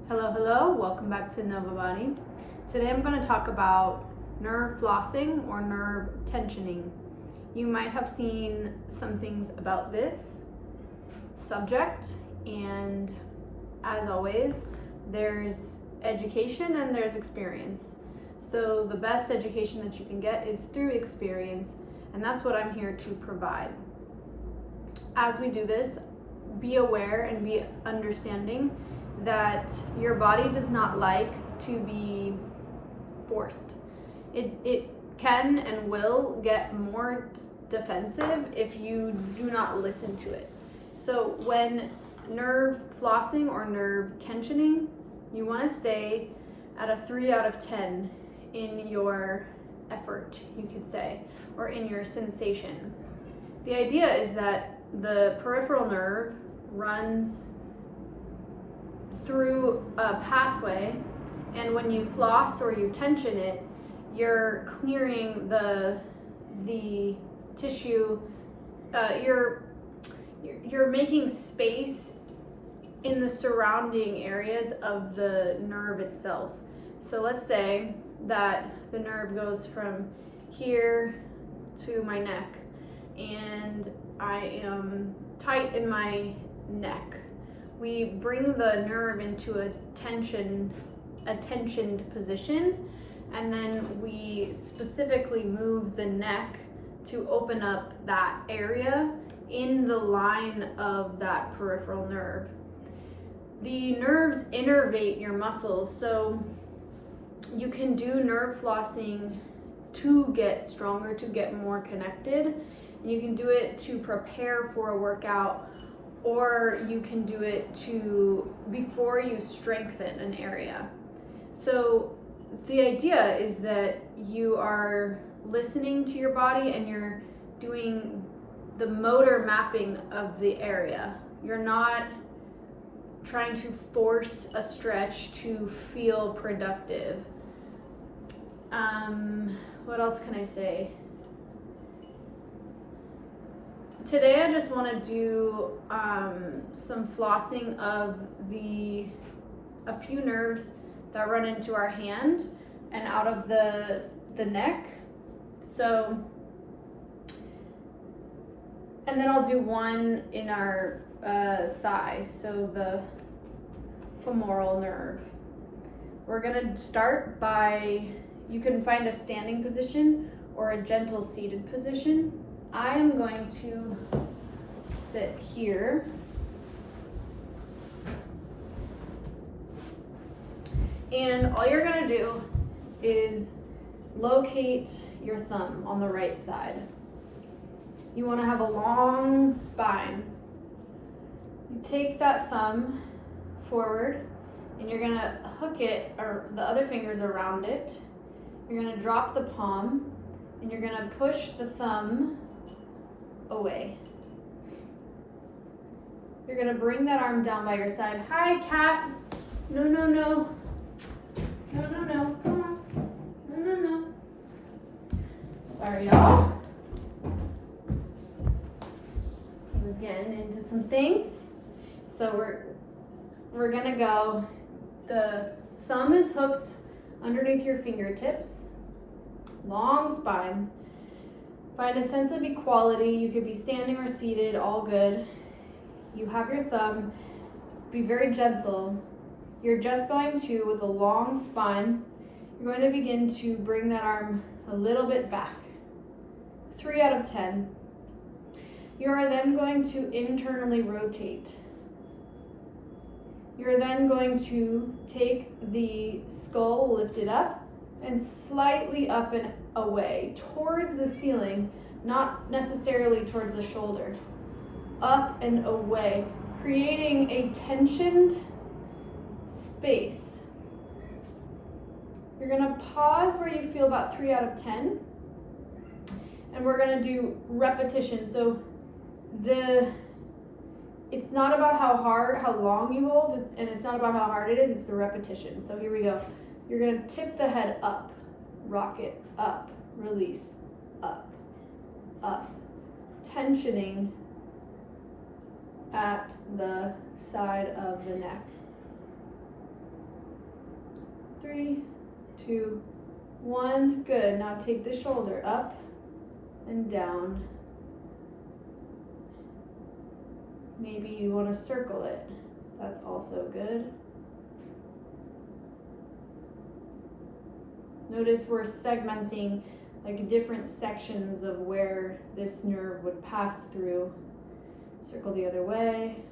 Hello, welcome back to Nova Body. Today I'm going to talk about nerve flossing or nerve tensioning. You might have seen some things about this subject, and as always, there's education and there's experience. So the best education that you can get is through experience, and that's what I'm here to provide. As we do this, be aware and be understanding that your body does not like to be forced. It can and will get more defensive if you do not listen to it. So when nerve flossing or nerve tensioning, you want to stay at a 3 out of 10 in your effort, you could say, or in your sensation. The idea is that the peripheral nerve runs through a pathway, and when you floss or you tension it, you're clearing the tissue. You're making space in the surrounding areas of the nerve itself. So let's say that the nerve goes from here to my neck, and I am tight in my neck. We bring the nerve into a tensioned position, and then we specifically move the neck to open up that area in the line of that peripheral nerve. The nerves innervate your muscles, so you can do nerve flossing to get stronger, to get more connected, and you can do it to prepare for a workout, or you can do it before you strengthen an area. So the idea is that you are listening to your body and you're doing the motor mapping of the area. You're not trying to force a stretch to feel productive. What else can I say? Today I just want to do some flossing of a few nerves that run into our hand and out of the neck. So, and then I'll do one in our thigh, so the femoral nerve. We're gonna start by, you can find a standing position or a gentle seated position. I am going to sit here. And all you're going to do is locate your thumb on the right side. You want to have a long spine. You take that thumb forward and you're going to hook it, or the other fingers around it. You're going to drop the palm and you're going to push the thumb away. You're gonna bring that arm down by your side. Hi, cat. No. No. Come on. No. Sorry, y'all. He was getting into some things. So we're gonna go. The thumb is hooked underneath your fingertips. Long spine. Find a sense of equality. You could be standing or seated, all good. You have your thumb. Be very gentle. You're just going to, with a long spine, you're going to begin to bring that arm a little bit back. 3 out of 10. You are then going to internally rotate. You're then going to take the skull, lift it up, and slightly up and away towards the ceiling, not necessarily towards the shoulder. Up and away, creating a tensioned space. You're gonna pause where you feel about 3 out of 10, and we're gonna do repetition. So it's not about how long you hold, and it's not about how hard it is, it's the repetition. So here we go. You're gonna tip the head up, rock it up, release, up, tensioning at the side of the neck. 3, 2, 1. Good. Now take the shoulder up and down. Maybe you want to circle it. That's also good. Notice we're segmenting like different sections of where this nerve would pass through. Circle the other way.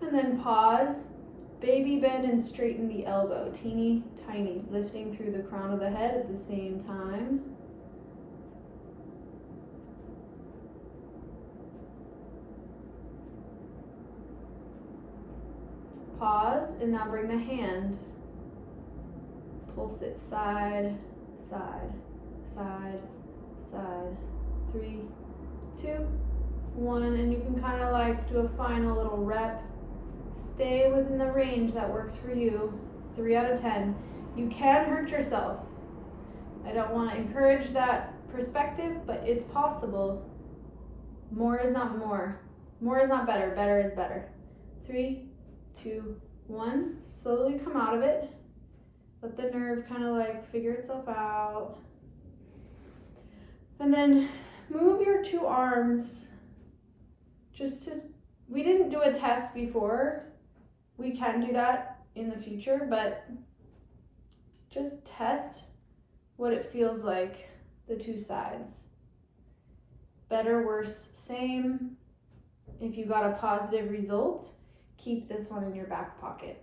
And then pause. Baby bend and straighten the elbow. Teeny tiny. Lifting through the crown of the head at the same time. Pause, and now bring the hand. Pulse it side, side, side, side. 3, 2, 1, and you can kind of like do a final little rep. Stay within the range that works for you. 3 out of 10. You can hurt yourself. I don't want to encourage that perspective, but it's possible. More is not more. More is not better. Better is better. 3, 2, 1. Slowly come out of it. Let the nerve kind of like figure itself out. And then move your 2 arms we didn't do a test before. We can do that in the future, but just test what it feels like, the 2 sides. Better, worse, same. If you got a positive result, keep this one in your back pocket.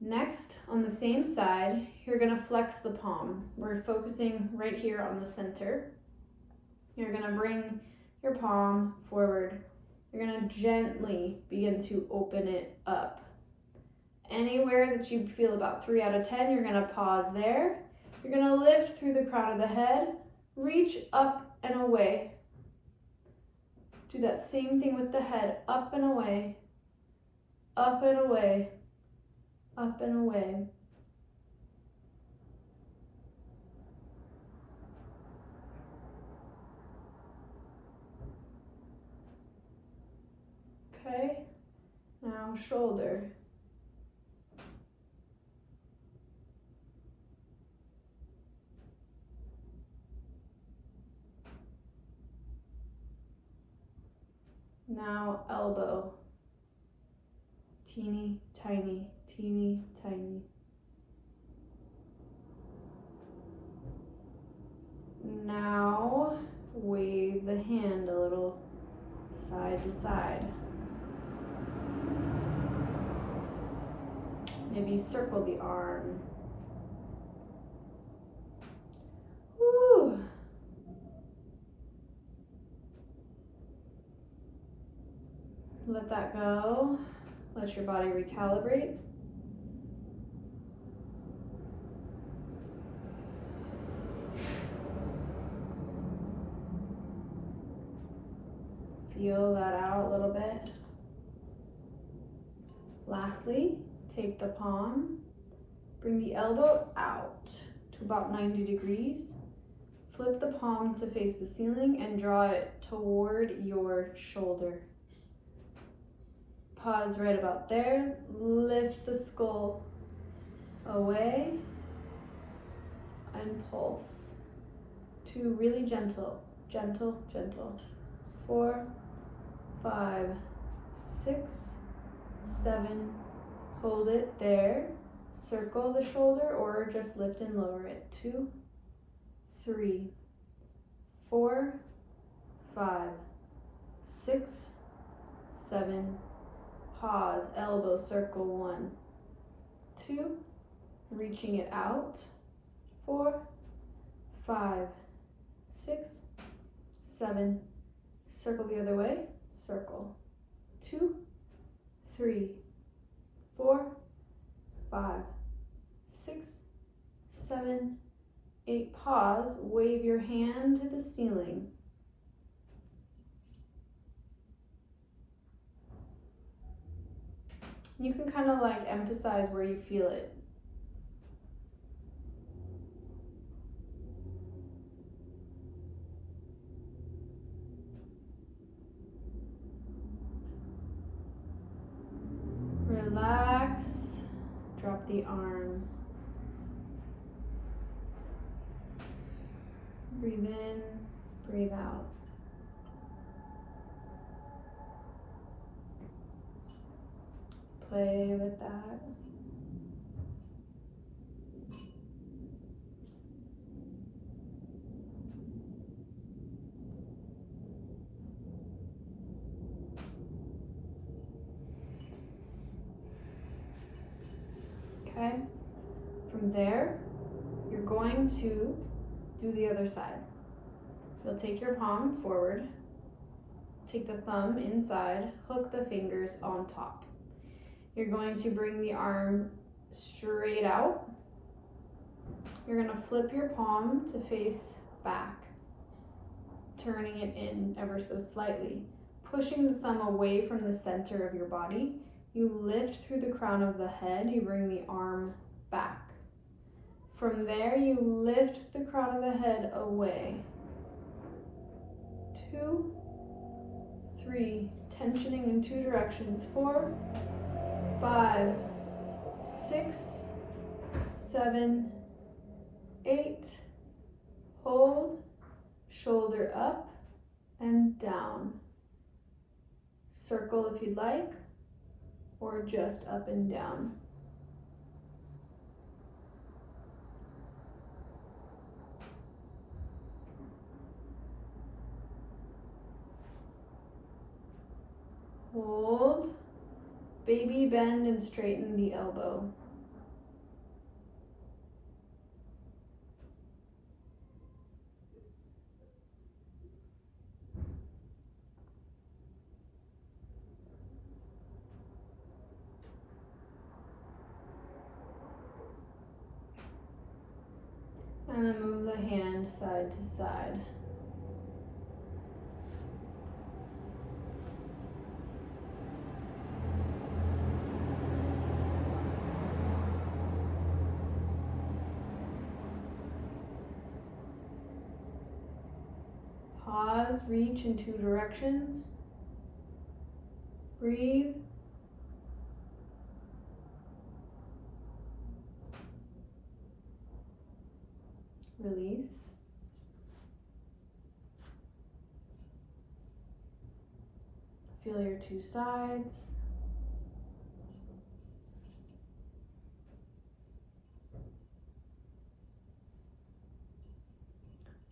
Next, on the same side, you're gonna flex the palm. We're focusing right here on the center. You're gonna bring your palm forward. You're gonna gently begin to open it up. Anywhere that you feel about 3 out of 10, you're gonna pause there. You're gonna lift through the crown of the head, reach up and away. Do that same thing with the head, up and away, up and away, up and away. Okay, now shoulder. Now elbow. Teeny, tiny, teeny, tiny. Now wave the hand a little side to side. Maybe circle the arm. Woo! Let that go. Let your body recalibrate. Feel that out a little bit. Lastly, take the palm, bring the elbow out to about 90 degrees. Flip the palm to face the ceiling and draw it toward your shoulder. Pause right about there. Lift the skull away and pulse. 2, really gentle, gentle, gentle. 4, 5, 6, 7. Hold it there. Circle the shoulder or just lift and lower it. 2, 3, 4, 5, 6, 7. Pause, elbow circle. 1, 2, reaching it out. 4, 5, 6, 7. Circle the other way, circle. 2, 3, 4, 5, 6, 7, 8. Pause, wave your hand to the ceiling. You can kind of like emphasize where you feel it. Relax. Drop the arm. Breathe in, breathe out. Play with that. Okay, from there, you're going to do the other side. You'll take your palm forward, take the thumb inside, hook the fingers on top. You're going to bring the arm straight out. You're going to flip your palm to face back, turning it in ever so slightly. Pushing the thumb away from the center of your body, you lift through the crown of the head, you bring the arm back. From there, you lift the crown of the head away. 2, 3, tensioning in 2 directions. 4, 5, 6, 7, 8. Hold, shoulder up and down. Circle if you'd like, or just up and down. Hold, baby bend and straighten the elbow. And then move the hand side to side. Pause, reach in 2 directions. Breathe. Release. Feel your 2 sides.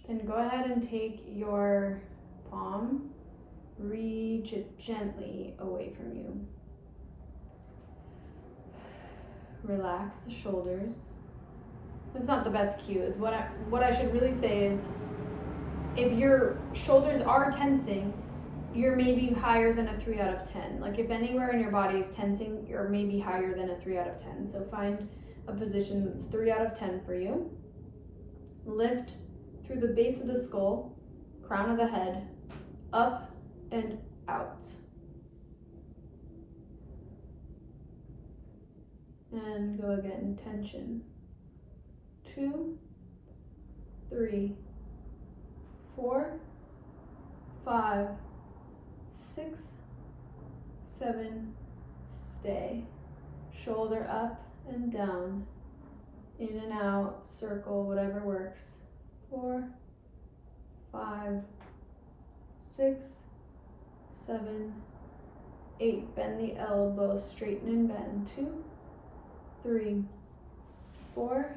Then go ahead and take your palm, reach it gently away from you. Relax the shoulders. It's not the best cue. Is what I should really say is, if your shoulders are tensing, you're maybe higher than a 3 out of 10. Like if anywhere in your body is tensing, you're maybe higher than a 3 out of 10. So find a position that's 3 out of 10 for you. Lift through the base of the skull, crown of the head, up and out. And go again, tension. 2, 3, 4, 5, 6, 7, stay. Shoulder up and down, in and out, circle, whatever works. 4, 5, 6, 7, 8. Bend the elbow, straighten and bend. 2, 3, 4,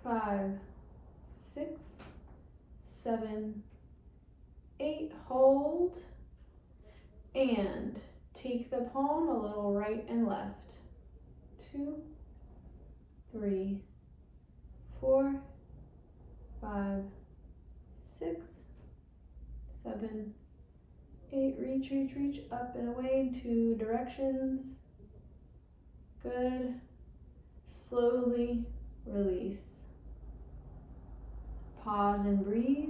5, 6, 7, 8. Hold and take the palm a little right and left. 2, 3, 4, 5, 6, 7, 8. Reach, reach, reach up and away in 2 directions. Good. Slowly release. Pause and breathe.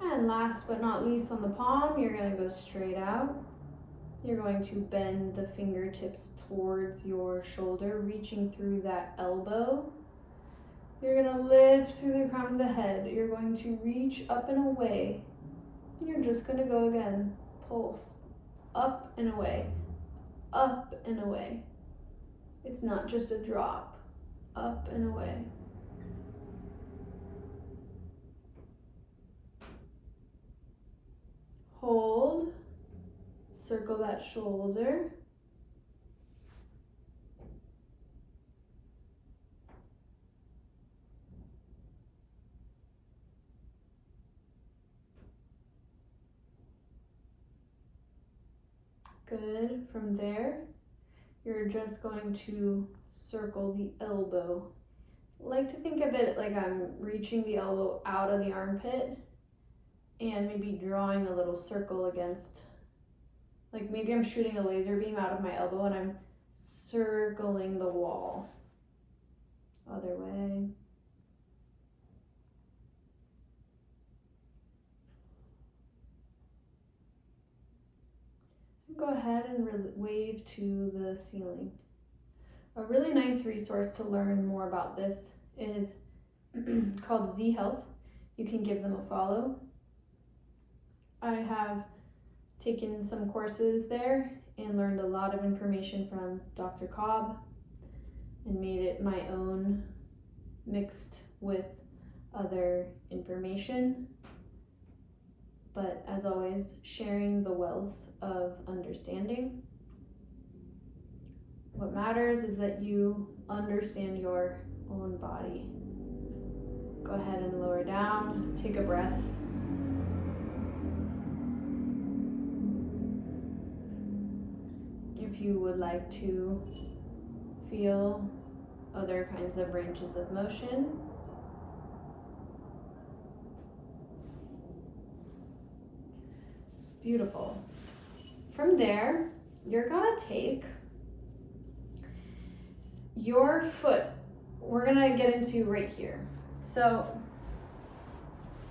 And last but not least, on the palm, you're going to go straight out. You're going to bend the fingertips towards your shoulder, reaching through that elbow. You're gonna lift through the crown of the head. You're going to reach up and away. And you're just gonna go again. Pulse. Up and away. Up and away. It's not just a drop. Up and away. Hold. Circle that shoulder. Good. From there, you're just going to circle the elbow. I like to think of it like I'm reaching the elbow out of the armpit and maybe drawing a little circle against, like maybe I'm shooting a laser beam out of my elbow and I'm circling the wall. Other way. Go ahead and wave to the ceiling. A really nice resource to learn more about this is called Z Health. You can give them a follow. I have taken some courses there and learned a lot of information from Dr. Cobb and made it my own, mixed with other information. But as always, sharing the wealth of understanding. What matters is that you understand your own body. Go ahead and lower down, take a breath. If you would like to feel other kinds of ranges of motion, beautiful. From there, you're gonna take your foot, we're gonna get into right here. So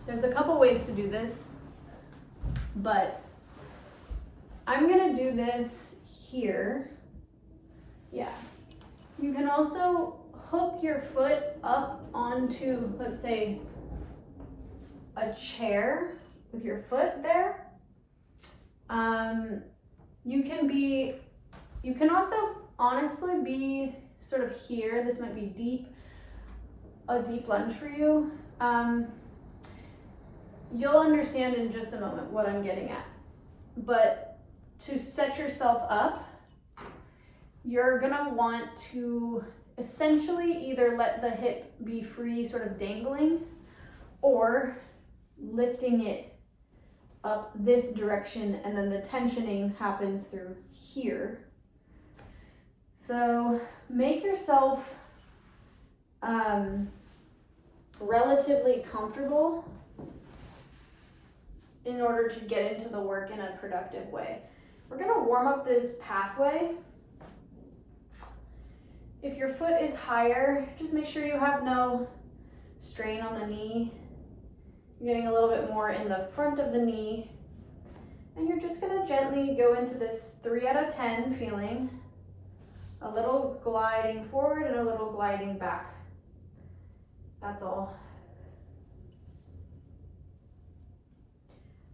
there's a couple ways to do this, but I'm gonna do this here. Yeah. You can also hook your foot up onto, let's say, a chair with your foot there. You can also honestly be sort of here. This might be a deep lunge for you. You'll understand in just a moment what I'm getting at. But to set yourself up, you're gonna want to essentially either let the hip be free, sort of dangling, or lifting it up this direction, and then the tensioning happens through here. So make yourself relatively comfortable in order to get into the work in a productive way. We're gonna warm up this pathway. If your foot is higher, just make sure you have no strain on the knee. You're getting a little bit more in the front of the knee. And you're just gonna gently go into this 3 out of 10 feeling. A little gliding forward and a little gliding back. That's all.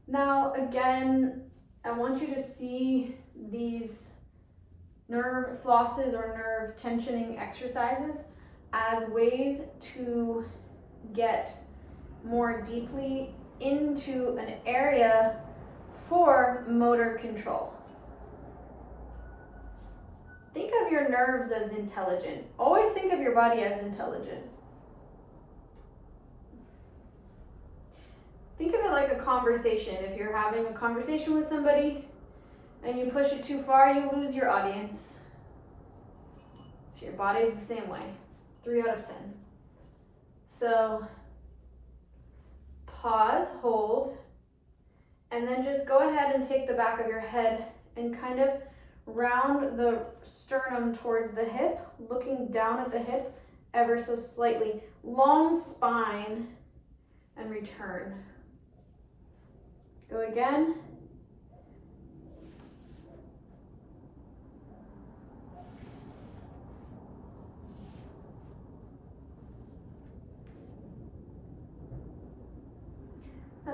Now, again, I want you to see these nerve flosses or nerve tensioning exercises as ways to get more deeply into an area for motor control. Think of your nerves as intelligent. Always think of your body as intelligent. Think of it like a conversation. If you're having a conversation with somebody and you push it too far, you lose your audience. So your body is the same way. 3 out of 10. So pause, hold, and then just go ahead and take the back of your head and kind of round the sternum towards the hip, looking down at the hip ever so slightly. Long spine and return. Go again.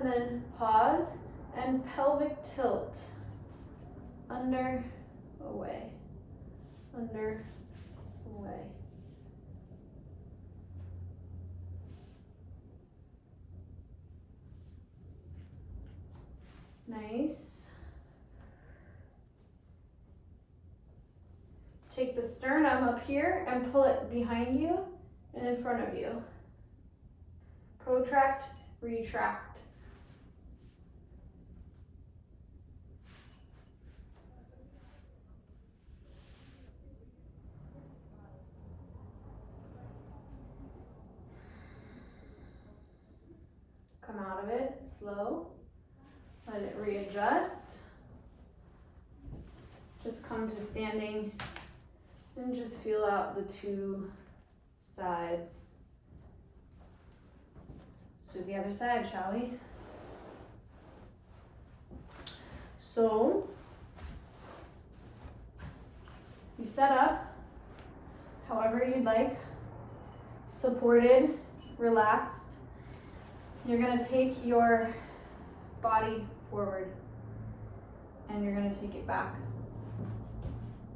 and then pause and pelvic tilt. Under, away, under, away. Nice. Take the sternum up here and pull it behind you and in front of you. Protract, retract. Come out of it, slow. Let it readjust. Just come to standing and just feel out the two sides. Let's do the other side, shall we? So, you set up however you'd like, supported, relaxed. You're gonna take your body forward and you're gonna take it back.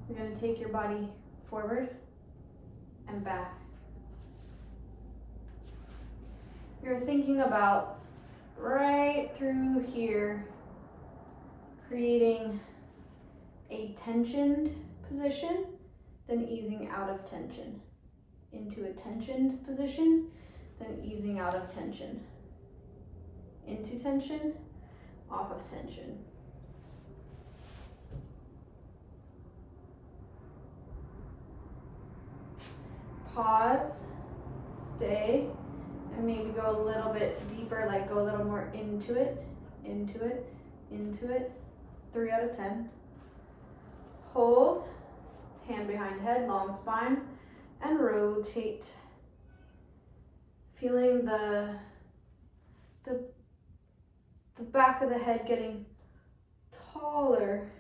You're gonna take your body forward and back. You're thinking about right through here, creating a tensioned position, then easing out of tension. Into a tensioned position, then easing out of tension. Into tension, off of tension. Pause, stay, and maybe go a little bit deeper, like go a little more into it, into it, into it. 3 out of 10. Hold, hand behind head, long spine, and rotate. Feeling the back of the head getting taller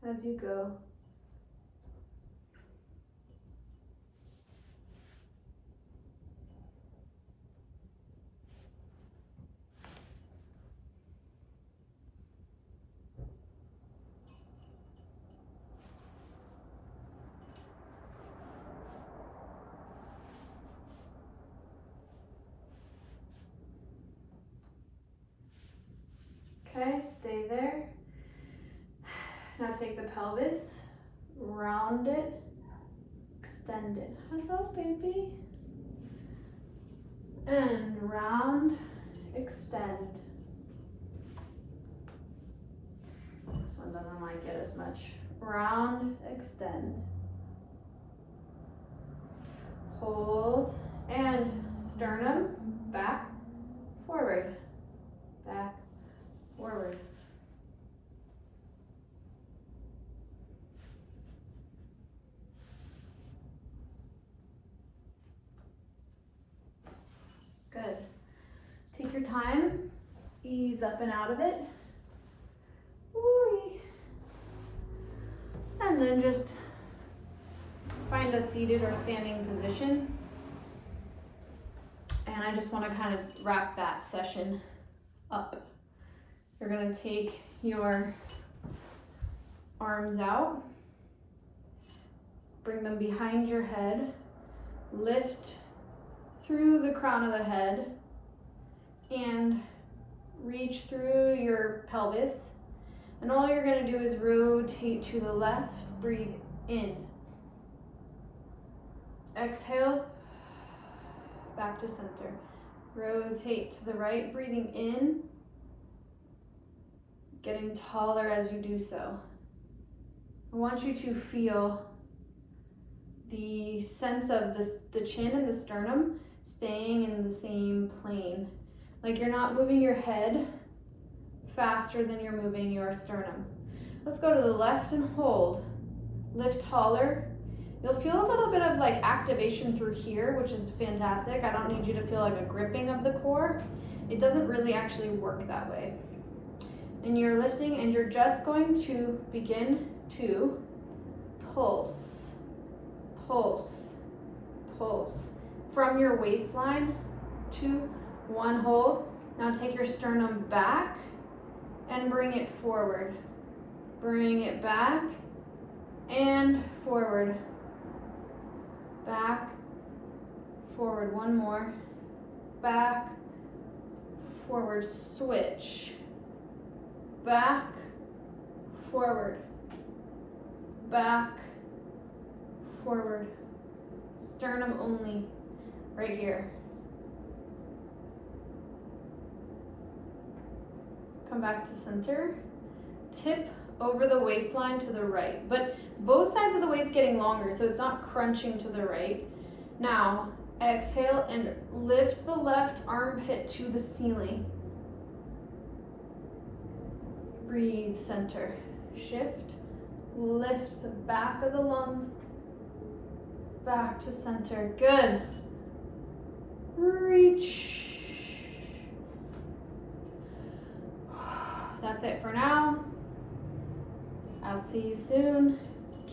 as you go. Okay, stay there. Now take the pelvis, round it, extend it. Hands up, baby. And round, extend. This one doesn't like it as much. Round, extend. Hold, and sternum, back, forward, back, forward. Good. Take your time, ease up and out of it. Woo-wee. And then just find a seated or standing position. And I just want to kind of wrap that session up. You're going to take your arms out, bring them behind your head, lift through the crown of the head, and reach through your pelvis. And all you're going to do is rotate to the left, breathe in. Exhale, back to center. Rotate to the right, breathing in, getting taller as you do so. I want you to feel the sense of the chin and the sternum staying in the same plane. Like you're not moving your head faster than you're moving your sternum. Let's go to the left and hold. Lift taller. You'll feel a little bit of like activation through here, which is fantastic. I don't need you to feel like a gripping of the core. It doesn't really actually work that way. And you're lifting and you're just going to begin to pulse, pulse, pulse from your waistline to one hold Now take your sternum back and bring it forward. Bring it back and forward. Back, forward. One more. Back, forward. Switch. Back, forward. Back, forward. Sternum only, right here. Come back to center. Tip over the waistline to the right, but both sides of the waist getting longer, so it's not crunching to the right. Now, exhale and lift the left armpit to the ceiling. Breathe, center. Shift, lift the back of the lungs back to center. Good. Reach. That's it for now. I'll see you soon.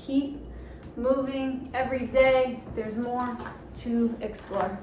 Keep moving every day. There's more to explore.